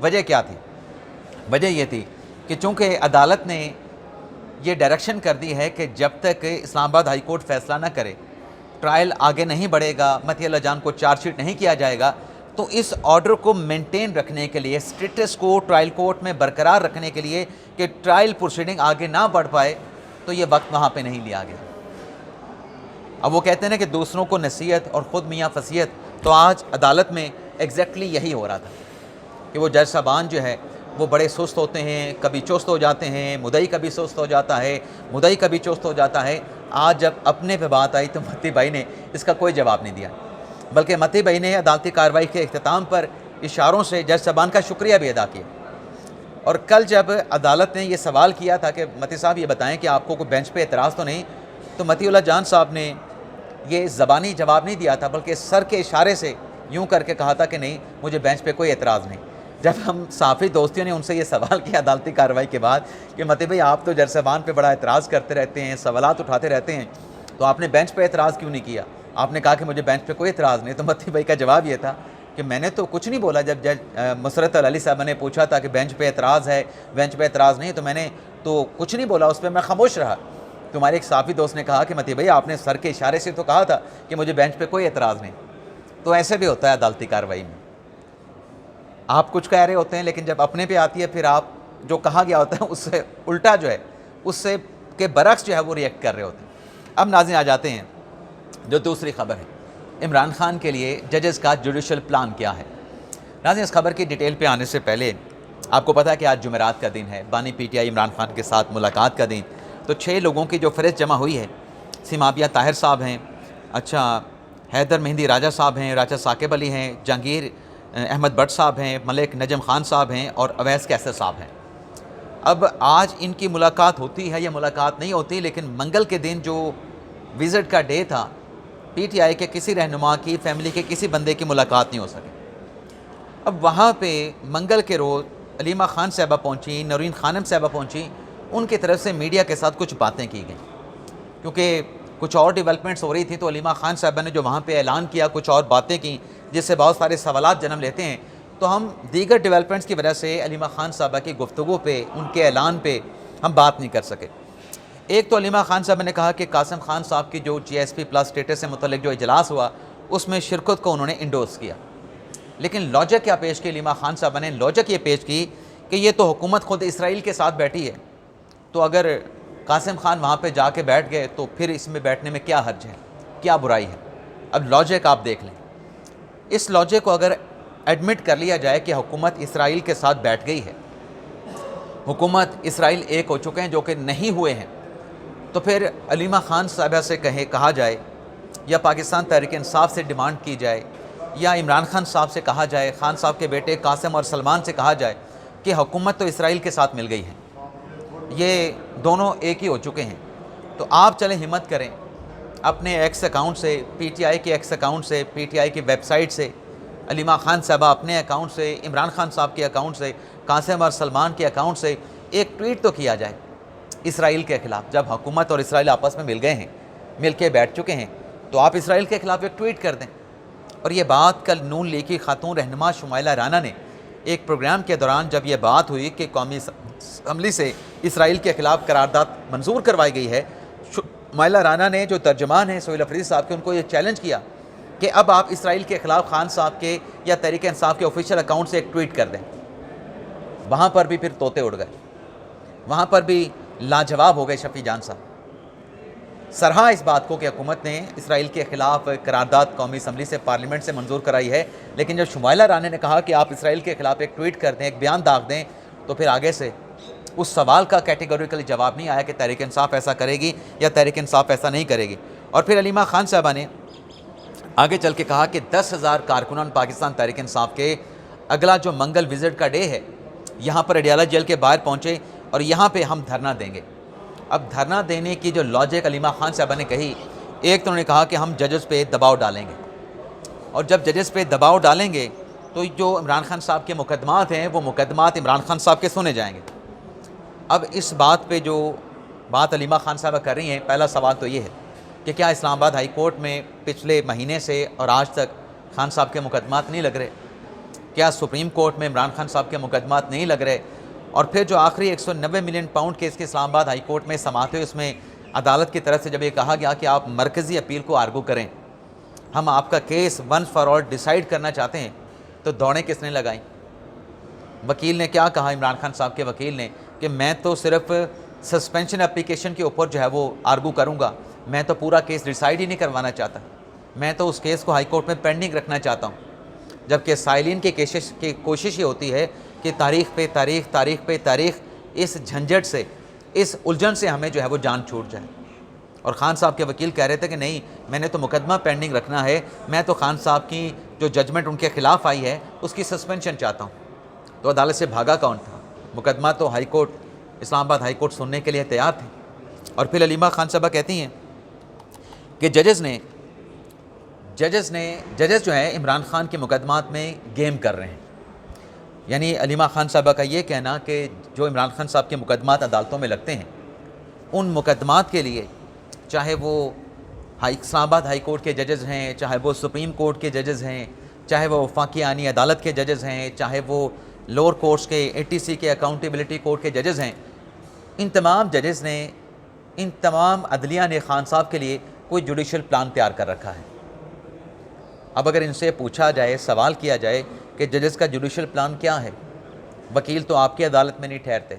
وجہ کیا تھی؟ وجہ یہ تھی کہ چونکہ عدالت نے یہ ڈائریکشن کر دی ہے کہ جب تک اسلام آباد ہائی کورٹ فیصلہ نہ کرے ٹرائل آگے نہیں بڑھے گا، متی اللہ جان کو چارج شیٹ نہیں کیا جائے گا، تو اس آرڈر کو مینٹین رکھنے کے لیے، اسٹیٹس کو ٹرائل کورٹ میں برقرار رکھنے کے لیے کہ ٹرائل پروسیڈنگ آگے نہ بڑھ پائے، تو یہ وقت وہاں پہ نہیں لیا گیا۔ اب وہ کہتے ہیں کہ دوسروں کو نصیحت اور خود میاں فصیحت، تو آج عدالت میں ایگزیکٹلی یہی ہو رہا تھا کہ وہ جج صاحبان جو ہے وہ بڑے سست ہوتے ہیں، کبھی چست ہو جاتے ہیں، مدعی کبھی سست ہو جاتا ہے، مدعی کبھی چست ہو جاتا ہے۔ آج جب اپنے پہ بات آئی تو متی بھائی نے اس کا کوئی جواب نہیں دیا، بلکہ متی بھائی نے عدالتی کارروائی کے اختتام پر اشاروں سے جج صاحبان کا شکریہ بھی ادا کیا۔ اور کل جب عدالت نے یہ سوال کیا تھا کہ متی صاحب یہ بتائیں کہ آپ کو کوئی بینچ پہ اعتراض تو نہیں، تو متی اللہ جان صاحب نے یہ زبانی جواب نہیں دیا تھا، بلکہ سر کے اشارے سے یوں کر کے کہا تھا کہ نہیں، مجھے بینچ پہ کوئی اعتراض نہیں۔ جب ہم صحافی دوستیوں نے ان سے یہ سوال کیا عدالتی کارروائی کے بعد کہ متی بھائی آپ تو جج صاحبان پہ بڑا اعتراض کرتے رہتے ہیں، سوالات اٹھاتے رہتے ہیں، تو آپ نے بینچ پہ اعتراض کیوں نہیں کیا؟ آپ نے کہا کہ مجھے بینچ پہ کوئی اعتراض نہیں۔ تو متی بھائی کا جواب یہ تھا کہ میں نے تو کچھ نہیں بولا۔ جب جج مسرت علی صاحبہ نے پوچھا تھا کہ بینچ پہ اعتراض ہے، بینچ پہ اعتراض نہیں، تو میں نے تو کچھ نہیں بولا، اس پہ میں خاموش رہا۔ تمہارے ایک صحافی دوست نے کہا کہ متی بھائی آپ نے سر کے اشارے سے تو کہا تھا کہ مجھے بینچ پہ کوئی اعتراض نہیں۔ تو ایسے بھی ہوتا ہے عدالتی کارروائی میں، آپ کچھ کہہ رہے ہوتے ہیں لیکن جب اپنے پہ آتی ہے پھر آپ جو کہا گیا ہوتا ہے اس سے الٹا جو ہے، اس سے کے برعکس جو ہے وہ ریئیکٹ کر رہے ہوتے ہیں۔ اب ناظرین آ جاتے ہیں جو دوسری خبر ہے، عمران خان کے لیے ججز کا جوڈیشل پلان کیا ہے۔ ناظرین اس خبر کی ڈیٹیل پہ آنے سے پہلے آپ کو پتہ ہے کہ آج جمعرات کا دن ہے، بانی P T I Imran Khan کے ساتھ ملاقات کا دن، تو 6 لوگوں کی جو فہرست جمع ہوئی ہے، سیمابیہ طاہر صاحب ہیں، حیدر مہندی راجہ صاحب ہیں، راجہ ثاقب علی ہیں، جہانگیر احمد بٹ صاحب ہیں، ملک نجم خان صاحب ہیں اور اویس کیسر صاحب ہیں۔ اب آج ان کی ملاقات ہوتی ہے یا ملاقات نہیں ہوتی، لیکن منگل کے دن جو وزٹ کا ڈے تھا، پی ٹی آئی کے کسی رہنما کی فیملی کے کسی بندے کی ملاقات نہیں ہو سکی۔ اب وہاں پہ منگل کے روز علیمہ خان صاحبہ پہنچی، نورین خانم صاحبہ پہنچی، ان کی طرف سے میڈیا کے ساتھ کچھ باتیں کی گئیں، کیونکہ کچھ اور ڈیولپمنٹس ہو رہی تھی، تو علیمہ خان صاحبہ نے جو وہاں پہ اعلان کیا، کچھ اور باتیں کی جس سے بہت سارے سوالات جنم لیتے ہیں، تو ہم دیگر ڈیولپمنٹس کی وجہ سے علیمہ خان صاحبہ کی گفتگو پہ، ان کے اعلان پہ ہم بات نہیں کر سکے۔ ایک تو علیمہ خان صاحبہ نے کہا کہ قاسم خان صاحب کی جو جی ایس پی پلس اسٹیٹس سے متعلق جو اجلاس ہوا، اس میں شرکت کو انہوں نے انڈورس کیا، لیکن لاجک کیا پیش کی علیمہ خان صاحبہ نے؟ لاجک یہ پیش کی کہ یہ تو حکومت خود اسرائیل کے ساتھ بیٹھی ہے، تو اگر قاسم خان وہاں پہ جا کے بیٹھ گئے تو پھر اس میں بیٹھنے میں کیا حرج ہے، کیا برائی ہے؟ اب لاجک آپ دیکھ لیں، اس لاجک کو اگر ایڈمٹ کر لیا جائے کہ حکومت اسرائیل کے ساتھ بیٹھ گئی ہے، حکومت اسرائیل ایک ہو چکے ہیں جو کہ نہیں ہوئے ہیں، تو پھر علیمہ خان صاحبہ سے کہا جائے یا پاکستان تحریک انصاف سے ڈیمانڈ کی جائے یا عمران خان صاحب سے کہا جائے، خان صاحب کے بیٹے قاسم اور سلمان سے کہا جائے کہ حکومت تو اسرائیل کے ساتھ مل گئی ہے، یہ دونوں ایک ہی ہو چکے ہیں، تو آپ چلیں ہمت کریں اپنے ایکس اکاؤنٹ سے، پی ٹی آئی کے ایکس اکاؤنٹ سے، پی ٹی آئی کی ویب سائٹ سے، علیمہ خان صاحبہ اپنے اکاؤنٹ سے، عمران خان صاحب کے اکاؤنٹ سے، قاسم اور سلمان کے اکاؤنٹ سے ایک ٹویٹ تو کیا جائے اسرائیل کے خلاف۔ جب حکومت اور اسرائیل آپس میں مل گئے ہیں، مل کے بیٹھ چکے ہیں، تو آپ اسرائیل کے خلاف ایک ٹویٹ کر دیں۔ اور یہ بات کل نون لیگ کی خاتون رہنما شمائلہ رانا نے ایک پروگرام کے دوران جب یہ بات ہوئی کہ قومی اسمبلی سے اسرائیل کے خلاف قرارداد منظور کروائی گئی ہے، شمائلہ رانا نے جو ترجمان ہیں سہیل افریدی صاحب کے، ان کو یہ چیلنج کیا کہ اب آپ اسرائیل کے خلاف خان صاحب کے یا تحریک انصاف کے آفیشیل اکاؤنٹ سے ایک ٹویٹ کر دیں۔ وہاں پر بھی پھر طوطے اڑ گئے، وہاں پر بھی لاجواب ہو گئے شفیع جان صاحب، سراہا اس بات کو کہ حکومت نے اسرائیل کے خلاف قرارداد قومی اسمبلی سے، پارلیمنٹ سے منظور کرائی ہے، لیکن جب شمائلہ رانا نے کہا کہ آپ اسرائیل کے خلاف ایک ٹویٹ کر دیں، ایک بیان داغ دیں، تو پھر آگے سے اس سوال کا کیٹیگوریکلی جواب نہیں آیا کہ تحریک انصاف ایسا کرے گی یا تحریک انصاف ایسا نہیں کرے گی۔ اور پھر علیمہ خان صاحبہ نے آگے چل کے کہا کہ 10,000 کارکنان پاکستان تحریک انصاف کے اگلا جو منگل وزٹ کا ڈے ہے، یہاں پر اڈیالہ جیل کے باہر پہنچے اور یہاں پہ ہم دھرنا دیں گے۔ اب دھرنا دینے کی جو لاجک علیمہ خان صاحبہ نے کہی، ایک تو انہوں نے کہا کہ ہم ججز پہ دباؤ ڈالیں گے، اور جب ججز پہ دباؤ ڈالیں گے تو جو عمران خان صاحب کے مقدمات ہیں وہ مقدمات عمران خان صاحب کے سنے جائیں گے۔ اب اس بات پہ جو بات علیمہ خان صاحبہ کر رہی ہیں، پہلا سوال تو یہ ہے کہ کیا اسلام آباد ہائی کورٹ میں پچھلے مہینے سے اور آج تک خان صاحب کے مقدمات نہیں لگ رہے؟ کیا سپریم کورٹ میں عمران خان صاحب کے مقدمات نہیں لگ رہے؟ اور پھر جو آخری 190 ملین پاؤنڈ کیس کے اسلام آباد ہائی کورٹ میں سماعت ہوئی، اس میں عدالت کی طرف سے جب یہ کہا گیا کہ آپ مرکزی اپیل کو آرگو کریں، ہم آپ کا case one for all decide کرنا چاہتے ہیں، تو دوڑیں کس نے لگائیں؟ وکیل نے کیا کہا؟ عمران خان صاحب کے وکیل نے کہ میں تو صرف سسپینشن اپلیکیشن کے اوپر جو ہے وہ آرگو کروں گا، میں تو پورا کیس ڈیسائیڈ ہی نہیں کروانا چاہتا، میں تو اس کیس کو ہائی کورٹ میں پینڈنگ رکھنا چاہتا ہوں۔ جبکہ سائلین کی کوشش یہ ہوتی ہے کہ تاریخ پہ تاریخ، تاریخ پہ تاریخ، اس جھنجھٹ سے، اس الجھن سے ہمیں جو ہے وہ جان چھوٹ جائے۔ اور خان صاحب کے وکیل کہہ رہے تھے کہ نہیں، میں نے تو مقدمہ پینڈنگ رکھنا ہے، میں تو خان صاحب کی جو ججمنٹ ان کے خلاف آئی ہے اس کی سسپینشن چاہتا ہوں۔ تو عدالت سے بھاگا کون تھا؟ مقدمہ تو ہائی کورٹ، اسلام آباد ہائی کورٹ سننے کے لیے تیار تھے۔ اور پھر علیمہ خان صاحبہ کہتی ہیں کہ ججز جو ہیں عمران خان کے مقدمات میں گیم کر رہے ہیں۔ یعنی علیمہ خان صاحبہ کا یہ کہنا کہ جو عمران خان صاحب کے مقدمات عدالتوں میں لگتے ہیں، ان مقدمات کے لیے چاہے وہ اسلام آباد ہائی کورٹ کے ججز ہیں، چاہے وہ سپریم کورٹ کے ججز ہیں، چاہے وہ وفاقی آئینی عدالت کے ججز ہیں، چاہے وہ لوور کورٹس کے ATC کے اکاؤنٹیبلٹی کورٹ کے ججز ہیں، ان تمام ججز نے، ان تمام عدلیہ نے خان صاحب کے لیے کوئی جوڈیشل پلان تیار کر رکھا ہے۔ اب اگر ان سے پوچھا جائے، سوال کیا جائے کہ ججز کا جوڈیشل پلان کیا ہے، وکیل تو آپ کی عدالت میں نہیں ٹھہرتے،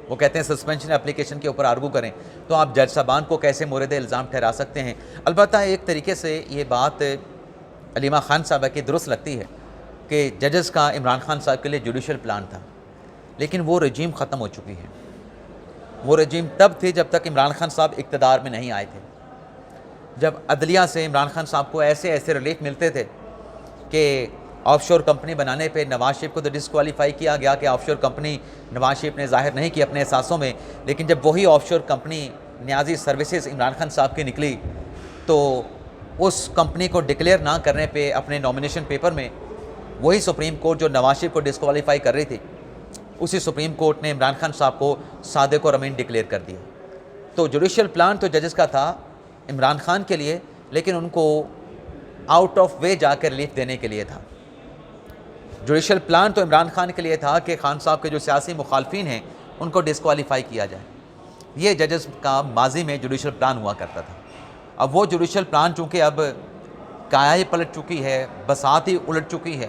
وہ کہتے ہیں سسپینشن اپلیکیشن کے اوپر آرگو کریں، تو آپ جج صاحبان کو کیسے مورد الزام ٹھہرا سکتے ہیں؟ البتہ ایک طریقے سے یہ بات علیمہ خان صاحبہ کی درست لگتی ہے کہ ججز کا عمران خان صاحب کے لیے جوڈیشل پلان تھا، لیکن وہ رجیم ختم ہو چکی ہے۔ وہ رجیم تب تھی جب تک عمران خان صاحب اقتدار میں نہیں آئے تھے، جب عدلیہ سے عمران خان صاحب کو ایسے ریلیف ملتے تھے کہ آف شور کمپنی بنانے پہ نواز شریف کو تو ڈسکوالیفائی کیا گیا کہ آف شور کمپنی نواز شریف نے ظاہر نہیں کی اپنے احساسوں میں، لیکن جب وہی آف شور کمپنی نیازی سروسز عمران خان صاحب کی نکلی تو اس کمپنی کو ڈکلیئر نہ کرنے پہ اپنے نامینیشن پیپر میں وہی سپریم کورٹ جو نواز شریف کو ڈسکوالیفائی کر رہی تھی، اسی سپریم کورٹ نے عمران خان صاحب کو صادق اور امین ڈکلیئر کر دیا۔ تو جوڈیشل پلان تو ججز کا تھا عمران خان کے لیے، لیکن ان کو آؤٹ آف وے جا کے ریلیف دینے کے لیے تھا۔ جوڈیشل پلان تو عمران خان کے لیے تھا کہ خان صاحب کے جو سیاسی مخالفین ہیں ان کو ڈسکوالیفائی کیا جائے۔ یہ ججز کا ماضی میں جوڈیشل پلان ہوا کرتا تھا۔ اب وہ جوڈیشل پلان چونکہ اب کایا ہی پلٹ چکی ہے، بساط ہی الٹ چکی ہے،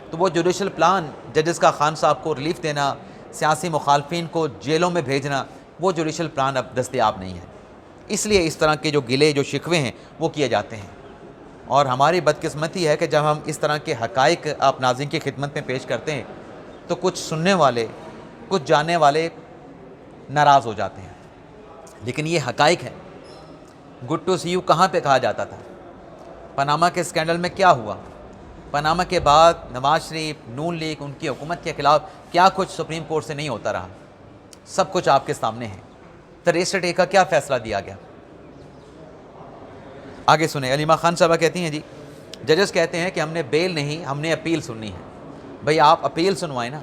تو وہ جوڈیشل پلان ججز کا خان صاحب کو ریلیف دینا، سیاسی مخالفین کو جیلوں میں بھیجنا، وہ جوڈیشل پلان اب دستیاب نہیں ہے۔ اس لیے اس طرح کے جو گلے، جو شکوے ہیں وہ کیے جاتے ہیں۔ اور ہماری بدقسمتی ہے کہ جب ہم اس طرح کے حقائق آپ ناظرین کی خدمت میں پیش کرتے ہیں تو کچھ سننے والے، کچھ جاننے والے ناراض ہو جاتے ہیں، لیکن یہ حقائق ہے۔ گڈ ٹو سی یو کہاں پہ کہا جاتا تھا؟ پاناما کے اسکینڈل میں کیا ہوا؟ پاناما کے بعد نواز شریف، نون لیگ، ان کی حکومت کے خلاف کیا کچھ سپریم کورٹ سے نہیں ہوتا رہا؟ سب کچھ آپ کے سامنے ہے۔ تھریسٹر ڈے کا کیا فیصلہ دیا گیا؟ آگے سنیں، علیمہ خان صاحبہ کہتی ہیں جی ججز کہتے ہیں کہ ہم نے بیل نہیں، ہم نے اپیل سننی ہے۔ بھئی آپ اپیل سنوائیں نا،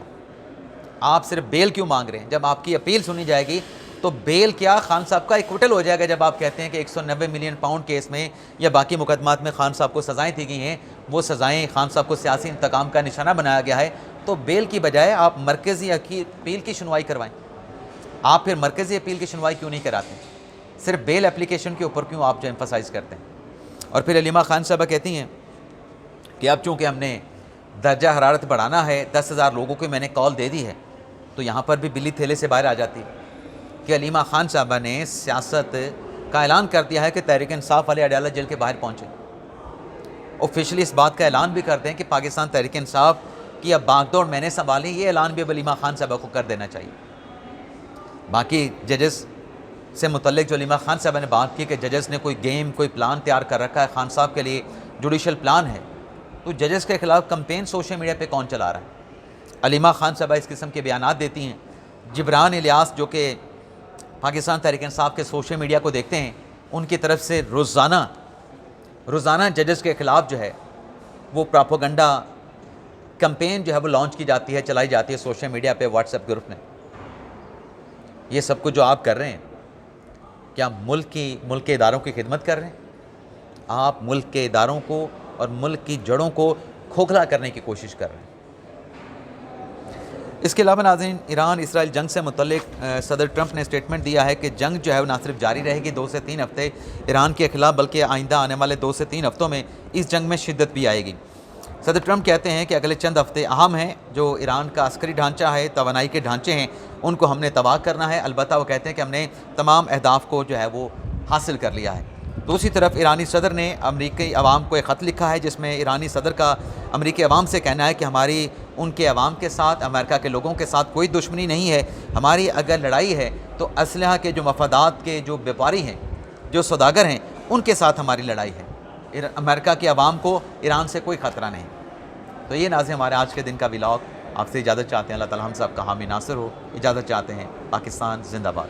آپ صرف بیل کیوں مانگ رہے ہیں؟ جب آپ کی اپیل سنی جائے گی تو بیل کیا، خان صاحب کا ایکوٹل ہو جائے گا۔ جب آپ کہتے ہیں کہ 190 ملین پاؤنڈ کیس میں یا باقی مقدمات میں خان صاحب کو سزائیں دی گئی ہیں، وہ سزائیں خان صاحب کو سیاسی انتقام کا نشانہ بنایا گیا ہے، تو بیل کی بجائے آپ مرکزی اپیل کی سنوائی کروائیں۔ آپ پھر مرکزی اپیل کی سنوائی کیوں نہیں کراتے؟ صرف بیل اپلیکیشن کے اوپر کیوں آپ جو ایمفسائز کرتے ہیں؟ اور پھر علیمہ خان صاحبہ کہتی ہیں کہ اب چونکہ ہم نے درجہ حرارت بڑھانا ہے، 10,000 لوگوں کو میں نے کال دے دی ہے، تو یہاں پر بھی بلی تھیلے سے باہر آ جاتی ہے کہ علیمہ خان صاحبہ نے سیاست کا اعلان کر دیا ہے کہ تحریک انصاف والے اڈیالہ جیل کے باہر پہنچے۔ آفیشلی اس بات کا اعلان بھی کرتے ہیں کہ پاکستان تحریک انصاف کی اب باغ دوڑ میں نے سنبھالی، یہ اعلان بھی اب علیمہ خان صاحبہ کو کر دینا چاہیے۔ باقی ججز سے متعلق جو علیمہ خان صاحبہ نے بات کی کہ ججز نے کوئی گیم، کوئی پلان تیار کر رکھا ہے خان صاحب کے لیے، جوڈیشل پلان ہے، تو ججز کے خلاف کمپین سوشل میڈیا پہ کون چلا رہا ہے؟ علیمہ خان صاحبہ اس قسم کے بیانات دیتی ہیں۔ جبران الیاس جو کہ پاکستان تحریک انصاف کے سوشل میڈیا کو دیکھتے ہیں، ان کی طرف سے روزانہ ججز کے خلاف جو ہے وہ پراپوگنڈا کمپین جو ہے وہ لانچ کی جاتی ہے، چلائی جاتی ہے سوشل میڈیا پہ، واٹس ایپ گروپ میں۔ یہ سب کچھ جو آپ کر رہے ہیں، کیا ملک کے اداروں کی خدمت کر رہے ہیں؟ آپ ملک کے اداروں کو اور ملک کی جڑوں کو کھوکھلا کرنے کی کوشش کر رہے ہیں۔ اس کے علاوہ ناظرین، ایران اسرائیل جنگ سے متعلق صدر ٹرمپ نے اسٹیٹمنٹ دیا ہے کہ جنگ جو ہے وہ نہ صرف جاری رہے گی 2 سے 3 ہفتے ایران کے خلاف، بلکہ آئندہ آنے والے 2 سے 3 ہفتوں میں اس جنگ میں شدت بھی آئے گی۔ صدر ٹرمپ کہتے ہیں کہ اگلے چند ہفتے اہم ہیں، جو ایران کا عسکری ڈھانچہ ہے، توانائی کے ڈھانچے ہیں، ان کو ہم نے تباہ کرنا ہے۔ البتہ وہ کہتے ہیں کہ ہم نے تمام اہداف کو جو ہے وہ حاصل کر لیا ہے۔ دوسری طرف ایرانی صدر نے امریکی عوام کو ایک خط لکھا ہے، جس میں ایرانی صدر کا امریکی عوام سے کہنا ہے کہ ہماری ان کے عوام کے ساتھ، امریکہ کے لوگوں کے ساتھ کوئی دشمنی نہیں ہے۔ ہماری اگر لڑائی ہے تو اسلحہ کے جو مفادات کے جو بیپاری ہیں، جو سوداگر ہیں، ان کے ساتھ ہماری لڑائی ہے۔ امریکہ کے عوام کو ایران سے کوئی خطرہ نہیں۔ تو یہ ناظرین ہمارے آج کے دن کا ولاگ۔ آپ سے اجازت چاہتے ہیں، اللہ تعالی ہم سب کا حامی ناصر ہو۔ اجازت چاہتے ہیں۔ پاکستان زندہ باد۔